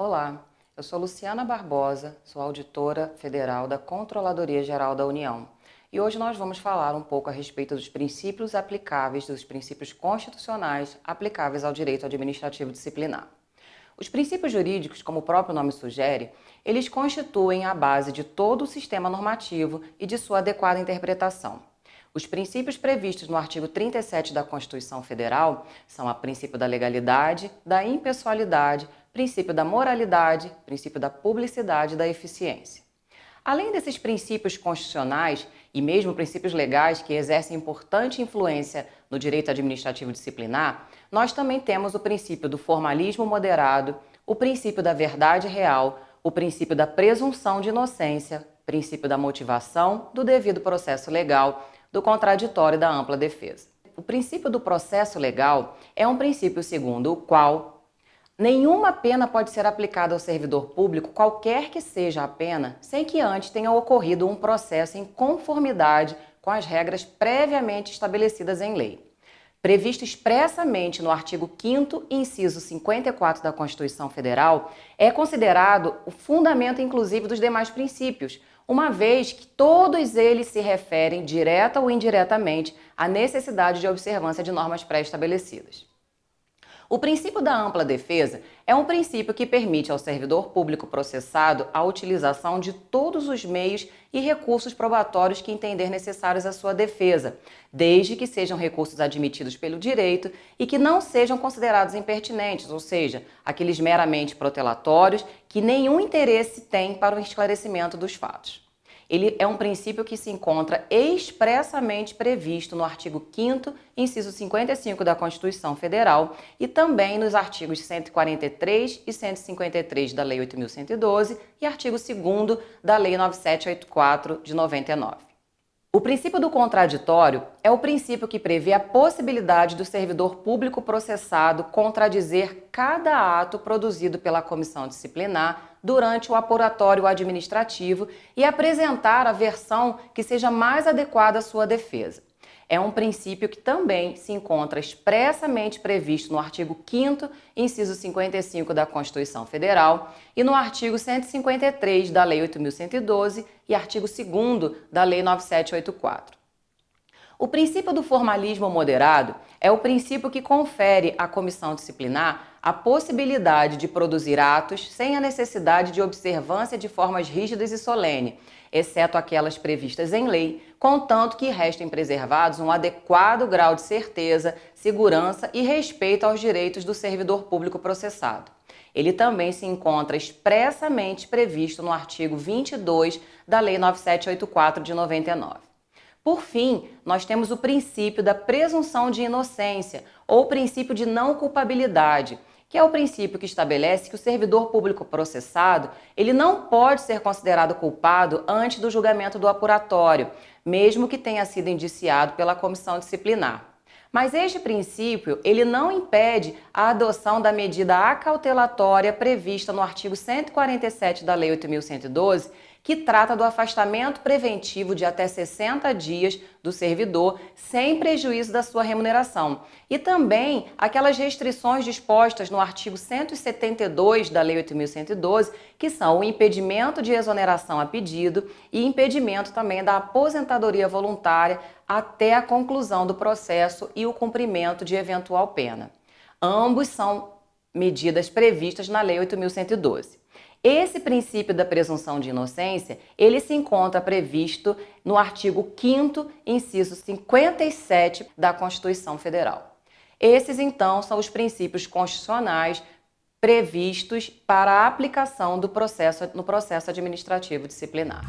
Olá, eu sou Luciana Barbosa, sou auditora federal da Controladoria Geral da União e hoje nós vamos falar um pouco a respeito dos princípios aplicáveis, dos princípios constitucionais aplicáveis ao direito administrativo disciplinar. Os princípios jurídicos, como o próprio nome sugere, eles constituem a base de todo o sistema normativo e de sua adequada interpretação. Os princípios previstos no artigo 37 da Constituição Federal são o princípio da legalidade, da impessoalidade, princípio da moralidade, princípio da publicidade e da eficiência. Além desses princípios constitucionais e mesmo princípios legais que exercem importante influência no direito administrativo disciplinar, nós também temos o princípio do formalismo moderado, o princípio da verdade real, o princípio da presunção de inocência, o princípio da motivação, do devido processo legal, do contraditório e da ampla defesa. O princípio do processo legal é um princípio segundo o qual nenhuma pena pode ser aplicada ao servidor público, qualquer que seja a pena, sem que antes tenha ocorrido um processo em conformidade com as regras previamente estabelecidas em lei. Previsto expressamente no artigo 5º, inciso 54 da Constituição Federal, é considerado o fundamento inclusive dos demais princípios, uma vez que todos eles se referem, direta ou indiretamente, à necessidade de observância de normas pré-estabelecidas. O princípio da ampla defesa é um princípio que permite ao servidor público processado a utilização de todos os meios e recursos probatórios que entender necessários à sua defesa, desde que sejam recursos admitidos pelo direito e que não sejam considerados impertinentes, ou seja, aqueles meramente protelatórios que nenhum interesse tem para o esclarecimento dos fatos. Ele é um princípio que se encontra expressamente previsto no artigo 5º, inciso 55 da Constituição Federal e também nos artigos 143 e 153 da Lei 8.112 e artigo 2º da Lei 9784 de 99. O princípio do contraditório é o princípio que prevê a possibilidade do servidor público processado contradizer cada ato produzido pela comissão disciplinar durante o apuratório administrativo e apresentar a versão que seja mais adequada à sua defesa. É um princípio que também se encontra expressamente previsto no artigo 5º, inciso 55 da Constituição Federal e no artigo 153 da Lei 8.112 e artigo 2º da Lei 9784. O princípio do formalismo moderado é o princípio que confere à comissão disciplinar a possibilidade de produzir atos sem a necessidade de observância de formas rígidas e solenes, exceto aquelas previstas em lei, contanto que restem preservados um adequado grau de certeza, segurança e respeito aos direitos do servidor público processado. Ele também se encontra expressamente previsto no artigo 22 da Lei 9784 de 99. Por fim, nós temos o princípio da presunção de inocência ou princípio de não culpabilidade, que é o princípio que estabelece que o servidor público processado ele não pode ser considerado culpado antes do julgamento do apuratório, mesmo que tenha sido indiciado pela comissão disciplinar. Mas este princípio ele não impede a adoção da medida acautelatória prevista no artigo 147 da Lei 8.112, que trata do afastamento preventivo de até 60 dias do servidor sem prejuízo da sua remuneração. E também aquelas restrições dispostas no artigo 172 da Lei 8.112, que são o impedimento de exoneração a pedido e impedimento também da aposentadoria voluntária até a conclusão do processo e o cumprimento de eventual pena. Ambos são medidas previstas na Lei 8.112. Esse princípio da presunção de inocência, ele se encontra previsto no artigo 5º, inciso 57 da Constituição Federal. Esses, então, são os princípios constitucionais previstos para a aplicação no processo administrativo disciplinar.